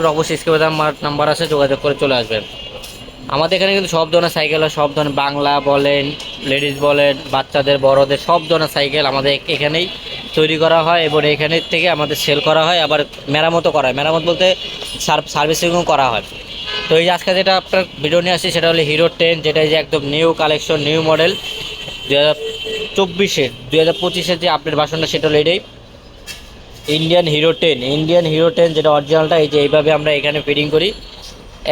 আসবেন অবশ্যই স্ক্রিনে আমার নাম্বার আছে, যোগাযোগ করে চলে আসবেন। আমাদের এখানে কিন্তু সব ধরনের সাইকেল হয়, সব ধরনের বাংলা বলেন, লেডিস বলেন, বাচ্চাদের বড়দের সব ধরনের সাইকেল আমাদের এখানেই তৈরি করা হয় এবং এখানে থেকে আমাদের সেল করা হয়, আবার মেরামতও করা হয়। মেরামত বলতে সার্ভিসিংও করা হয়। তো এই যে আজকে যেটা আপনার ভিডিও নিয়ে আসছি সেটা হলো হিরো 10, যেটা এই যে একদম নিউ কালেকশন, নিউ মডেল 2024-এর, 2025-এর যে আপডেট ভার্সনটা সেটা হলো এটাই ইন্ডিয়ান হিরো 10 যেটা অরিজিনালটা। এই যে এইভাবে আমরা এখানে ফিটিং করি,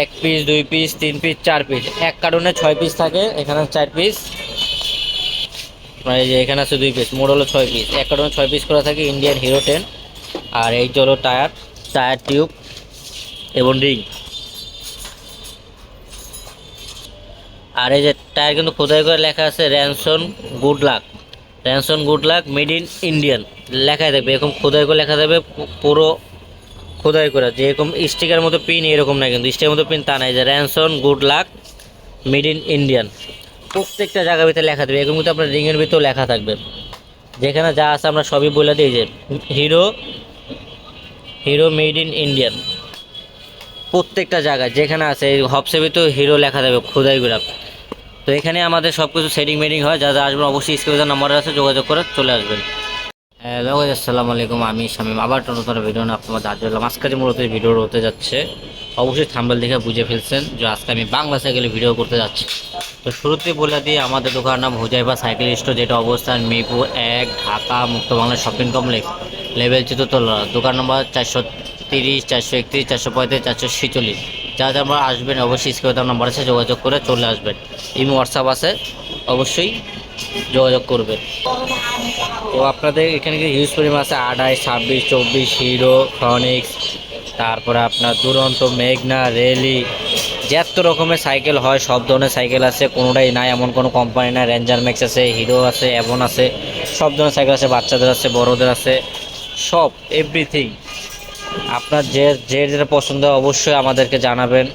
1 পিস 2 পিস 3 পিস 4 পিস, এক কার্টুনে 6 পিস থাকে, এখানে 4 পিস, মানে এই যে এখানে আছে 2 পিস, মোট হলো 6 পিস, এক কার্টুনে 6 পিস করে থাকে ইন্ডিয়ান হিরো 10। আর এই যে হলো টায়ার, টায়ার টিউব এবং রিং। আর এই যে টায়ার কিন্তু খোদাই করে লেখা আছে Ralson good luck, Ralson good luck made in Indian লেখাই থাকবে, এরকম খোদাই করে লেখা যাবে, পুরো খোদাই করা, যেরকম স্টিকার মতো পিন এরকম না, কিন্তু স্টিকার মতো পিন তা নাই, যে Ralson good luck made in Indian প্রত্যেকটা জায়গার ভিতরে লেখা দেবে। এরকম কিন্তু আপনার রিংয়ের ভিতরেও লেখা থাকবে, যেখানে যা আছে আমরা সবই বলে দিই, যে hero hero made in Indian প্রত্যেকটা জায়গায় যেখানে আছে এই হবসের ভিতরে হিরো লেখা থাকবে খোদাই করে। তো এখানে আমাদের সব কিছু সেটিং মেটিং হয়, যা যা আসবেন অবশ্যই স্ক্রিনে নাম্বার আছে, যোগাযোগ করে চলে আসবেন। হ্যালো গাইস, আসসালামু আলাইকুম, আমি শামীম আবার নতুন ভিডিও নিয়ে আপনাদের হাজির হলাম। আজকে যে মূলত ভিডিও হতে যাচ্ছে, অবশ্যই থাম্বনেল দেখে বুঝে ফেলছেন যে আজকে আমি বাংলা সাইকেলে ভিডিও করতে যাচ্ছি। তো শুরুতেই বলে দিই, আমাদের দোকানের নাম হুজাইফা সাইকেল স্টোর, যেটা অবস্থান মিরপুর 1, ঢাকা মুক্ত বাংলা শপিং কমপ্লেক্স, লেভেল 4তলা, দোকান নম্বর 430, 431, 435, 446। যা যা আমরা আসবেন অবশ্যই স্ক্রিনে নাম্বার আছে, যোগাযোগ করে চলে আসবেন। ইমো হোয়াটসঅ্যাপ আছে, অবশ্যই যোগাযোগ করবেন। তো আপনাদের এখানে কি হিউজ পরিমাণ আছে 28, 26, 24 হিরো, ফনিক্স, তারপরে আপনার দুরন্ত, মেঘনা, রেলি, যত রকমের সাইকেল হয় সব ধরনের সাইকেল আছে, কোনোটাই নাই এমন কোনো কোম্পানি নাই। রেঞ্জার ম্যাক্স আছে, হিরো আছে, অ্যাভন আছে, সব ধরনের সাইকেল আছে, বাচ্চাদের আছে, বড়দের আছে, সব এভরিথিং। আপনার যে যেটা পছন্দ অবশ্যই আমাদেরকে জানাবেন।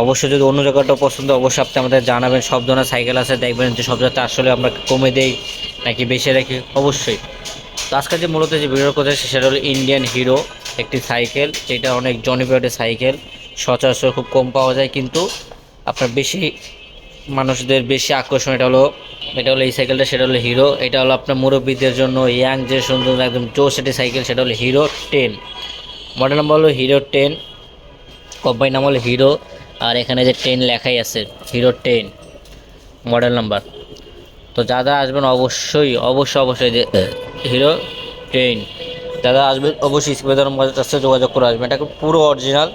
অবশ্যই যদি অন্য জায়গাটাও পছন্দ অবশ্যই আপনি আমাদের জানাবেন। সব ধরনের সাইকেল আছে, দেখবেন যে সব জায়গাতে আসলে আমরা কমে দেই নাকি বেশি রাখি অবশ্যই। তো আজকে যে মূলত যে ভিডিও করতে সেটা হলো ইন্ডিয়ান হিরো, একটি সাইকেল যেটা অনেক জনপ্রিয় একটি সাইকেল, সচরাচর খুব কম পাওয়া যায়, কিন্তু আপনার বেশি মানুষদের বেশি আকর্ষণ এটা হলো এই সাইকেলটা, সেটা হলো হিরো। এটা হলো আপনার মুরব্বীদের জন্য, ইয়াং যে সুন্দর একদম জোশ একটি সাইকেল, সেটা হলো হিরো 10। মডেল নাম্বার হলো হিরো 10, কোম্পানির নাম হলো হিরো, আর এখানে যে 10 লেখাই আছে, হিরো 10 মডেল নাম্বার। তো যারা আসবেন অবশ্যই অবশ্যই অবশ্যই যে হিরো 10 যারা আসবেন অবশ্যই স্ক্রিনে নাম্বার আছে, যোগাযোগ করে আসবেন। এটা পুরো অরিজিনাল,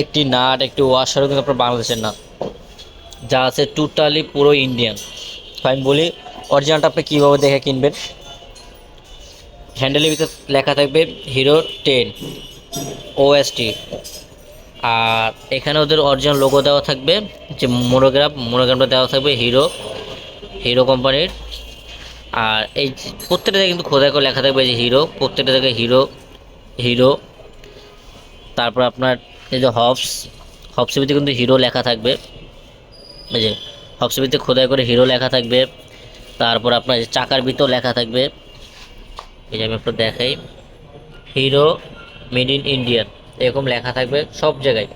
একটি নাট একটি ওয়াশারও কিন্তু আপনার বাংলাদেশের না, যা আছে টোটালি পুরো ইন্ডিয়ান। তো আমি বলি অরিজিনালটা আপনি কীভাবে দেখে কিনবেন। হ্যান্ডেলের ভিতরে লেখা থাকবে হিরো 10 ওএসটি, আর এখানে ওদের অরিজিনাল লোগো দেওয়া থাকবে, যে মোনোগ্রামটা দেওয়া থাকবে হিরো হিরো কোম্পানির। আর এই প্রত্যেকটা জায়গায় কিন্তু খোদাই করে লেখা থাকবে যে হিরো, প্রত্যেকটা জায়গায় হিরো হিরো। তারপর আপনার এই যে হবসের ভিতরে কিন্তু হিরো লেখা থাকবে, এই যে হবসের ভিতরে খোদাই করে হিরো লেখা থাকবে। তারপর আপনার চাকার ভিতর লেখা থাকবে, এই যে আমি আপনার দেখাই, হিরো মেড ইন ইন্ডিয়ান এরকম লেখা থাকবে সব জায়গায়।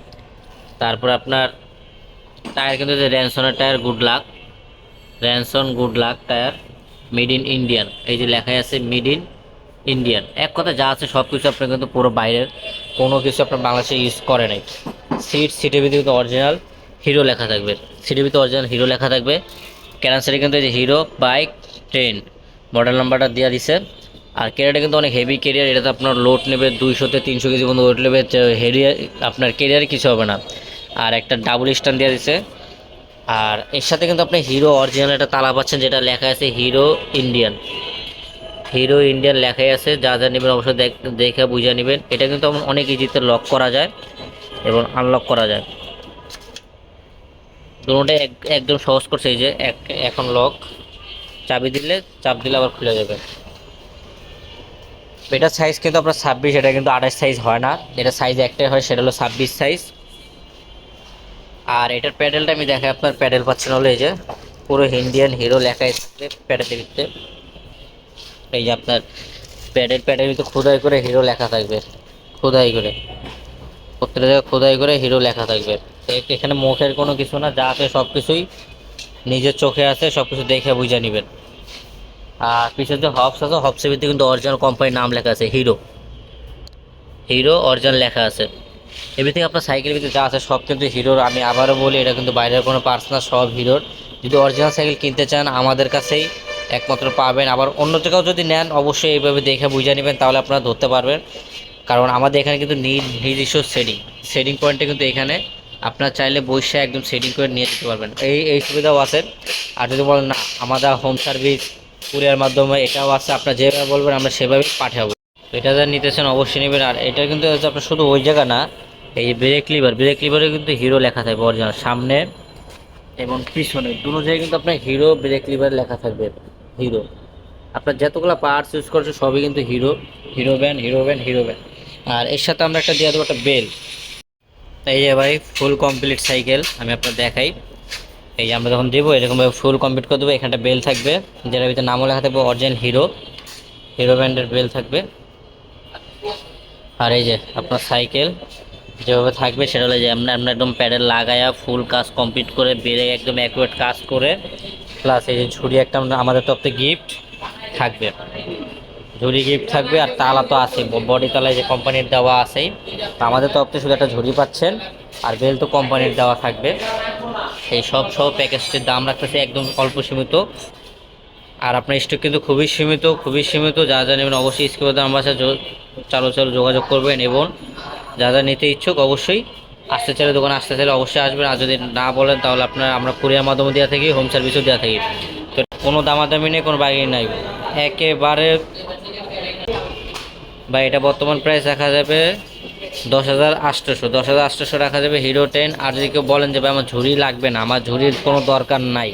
তারপর আপনার টায়ার কিন্তু যে র্যানসনের tyre good luck tyre made in Indian, এই যে লেখাই আছে মেড ইন ইন্ডিয়ান। এক কথা যা আছে সব কিছু আপনার কিন্তু পুরো বাইরের, কোনো কিছু আপনার বাংলাদেশে ইউজ করে নাই। সিটের ভিতরে কিন্তু অরিজিনাল হিরো লেখা থাকবে, সিটের ভিতরে অরিজিনাল হিরো লেখা থাকবে। ক্যারেন্সারে কিন্তু এই যে হিরো বাইক 10 মডেল নাম্বারটা দেওয়া দিছে। আর ক্যারিয়ারটা কিন্তু অনেক হেভি ক্যারিয়ার, এটাতে আপনার লোড নেবে 200 থেকে 300 কেজি পর্যন্ত ওয়েট নেবে, হেভি আপনার ক্যারিয়ারে কিছু হবে না। আর একটা ডাবল স্ট্যান্ড দেওয়া দিছে। আর এর সাথে কিন্তু আপনি হিরো অরিজিনাল একটা তালা পাচ্ছেন, যেটা লেখা আছে হিরো ইন্ডিয়ান লেখাই আছে। যা যা নেবেন অবশ্যই দেখে বুঝে নেবেন। এটা কিন্তু অনেক ইজিতে লক করা যায় এবং আনলক করা যায়, দুটোটাই একদম সহজ করছে। এই যে এখন লক, চাপ দিলে আবার খুলে যাবে। এটার সাইজ কিন্তু আপনার 26, এটা কিন্তু 28 সাইজ হয় না, এটা সাইজ একটাই হয়, সেটা হলো 26 সাইজ। আর এটার প্যাডেলটা আমি দেখাই, আপনার প্যাডেল পাচ্ছেন হলো এই যে পুরো ইন্ডিয়ান হিরো লেখাই থাকবে প্যাডেলের ভিতরে। এই যে আপনার প্যাডেল ভিতরে খোদাই করে হিরো লেখা থাকবে, খোদাই করে। প্রত্যেকটা জায়গায় খোদাই করে হিরো লেখা থাকবে। এখানে মুখের কোনো কিছু না, যা আছে সব কিছুই নিজের চোখে আছে, সব কিছু দেখে বুঝে নেবেন। আর পিছনে যে হবস আছে, হবসের ভিতরে কিন্তু অরিজিনাল কোম্পানির নাম লেখা আছে, হিরো। হিরো অরিজিনাল লেখা আছে। এমনিতে আপনার সাইকেলের ভিতরে যা আছে সব কিন্তু হিরোর। আমি আবারও বলি, এটা কিন্তু বাইরের কোনো পার্টস না, সব হিরোর। যদি অরিজিনাল সাইকেল কিনতে চান আমাদের কাছেই একমাত্র পাবেন। আবার অন্য জায়গাও যদি নেন অবশ্যই এইভাবে দেখে বুঝে নেবেন, তাহলে আপনারা ধরতে পারবেন। কারণ আমাদের এখানে কিন্তু নিজস্ব সেটিং পয়েন্টে কিন্তু এখানে আপনার চাইলে বসে একদম সেটিং করে নিয়ে যেতে পারবেন, এই সুবিধাও আছে। আর যদি বলেন না আমাদের হোম সার্ভিস কুরিয়ার মাধ্যমে, এটাও আছে। আপনার যেভাবে বলবেন আমরা সেভাবে পাঠাবো। এটা যা নিতেছেন অবশ্যই নেবেন। আর এটা কিন্তু হচ্ছে আপনার শুধু ওই জায়গা না, এই যে ব্রেক লিভারে কিন্তু হিরো লেখা থাকবে অরিজিনাল, সামনে এবং পিছনে দুটো জায়গায় কিন্তু আপনার হিরো ব্রেক লিভার লেখা থাকবে, হিরো। আপনার যতগুলো পার্টস ইউজ করছে সবই কিন্তু হিরো, হিরো ব্যান্ড। আর এর সাথে আমরা একটা দিয়ে দেবো একটা বেল। এই যে ভাই ফুল কমপ্লিট সাইকেল আমি আপনার দেখাই। এই যে আমরা যখন দেবো এরকমভাবে ফুল কমপ্লিট করে দেবো, এখানটা বেল থাকবে, যেটার ভিতরে নামও লেখা থাকবে অরিজিনাল হিরো ব্র্যান্ডের বেল থাকবে। আর এই যে আপনার সাইকেল যেভাবে থাকবে সেটা হলো যে আমরা একদম প্যাডেল লাগায়া ফুল কাজ কমপ্লিট করে বেড়ে একদম অ্যাকুরেট কাজ করে, প্লাস এই যে ঝুড়ি একটা আমাদের তরফ থেকে গিফট থাকবে, ঝুড়ি গিফট থাকবে। আর তালা তো আছে, বডি তালা যে কোম্পানির দেওয়া আছেই, তো আমাদের তরফ থেকে শুধু একটা ঝুড়ি পাচ্ছেন, আর বেল তো কোম্পানির দেওয়া থাকবে। এই সব প্যাকেজটির দাম রাখতেছে একদম অল্প সীমিত। আর আপনার স্টক কিন্তু খুবই সীমিত। যা যা নেবেন অবশ্যই স্ক্রিনে আমার সাথে চালু যোগাযোগ করবেন, এবং যা যা নিতে ইচ্ছুক অবশ্যই আসতে চাইলে দোকানে আসতে চাইলে অবশ্যই আসবেন। আর যদি না বলেন তাহলে আমরা কুরিয়ার মাধ্যমে দেওয়া থাকি, হোম সার্ভিসও দেওয়া থাকি। তো কোনো দামাদামি নেই, কোনো বাকি নাই একেবারে। বা এটা বর্তমান প্রাইস রাখা যাবে 10,800 রাখা যাবে হিরো 10। আর যদি কেউ বলেন যে ভাই আমার ঝুড়ি লাগবে না, আমার ঝুড়ির কোনো দরকার নাই,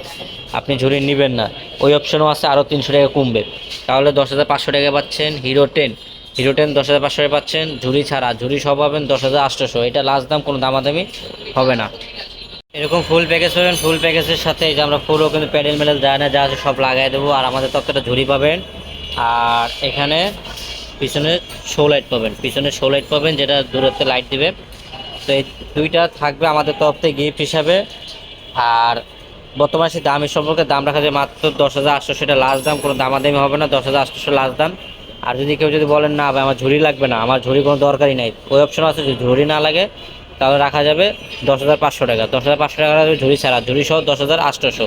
আপনি ঝুড়ি নেবেন না, ওই অপশনও আছে, আরও 300 টাকা কমবে। তাহলে 10,500 টাকা পাচ্ছেন হিরো 10 10,500 টাকা পাচ্ছেন ঝুড়ি ছাড়া। ঝুড়ি সব পাবেন 10,800, এটা লাস্ট দাম, কোনো দামাদামি হবে না। এরকম ফুল প্যাকেজ পাবেন, ফুল প্যাকেজের সাথে এই যে আমরা পুরো কিন্তু প্যাডেল মেডেল যা আছে সব লাগাই দেবো। আর আমাদের তত্ত্বটা ঝুড়ি পাবেন। আর এখানে পিছনে শো লাইট পাবেন, যেটা দূরত্বে লাইট দিবে। তো এই দুইটা থাকবে আমাদের তরফ থেকে গিফট হিসাবে। আর বর্তমানে সেই দামের সম্পর্কে দাম রাখা যায় মাত্র 10,800, সেটা লাস্ট দাম, কোনো দামাদামি হবে না, 10,800 লাস্ট দাম। আর যদি কেউ বলেন না ভাই আমার ঝুড়ি লাগবে না, আমার ঝুড়ি কোনো দরকারই নাই, ওই অপশন আছে, যদি ঝুড়ি না লাগে তাহলে রাখা যাবে 10,500 টাকা। 10,500 টাকা ঝুড়ি ছাড়া, ঝুড়ি সহ 10,800।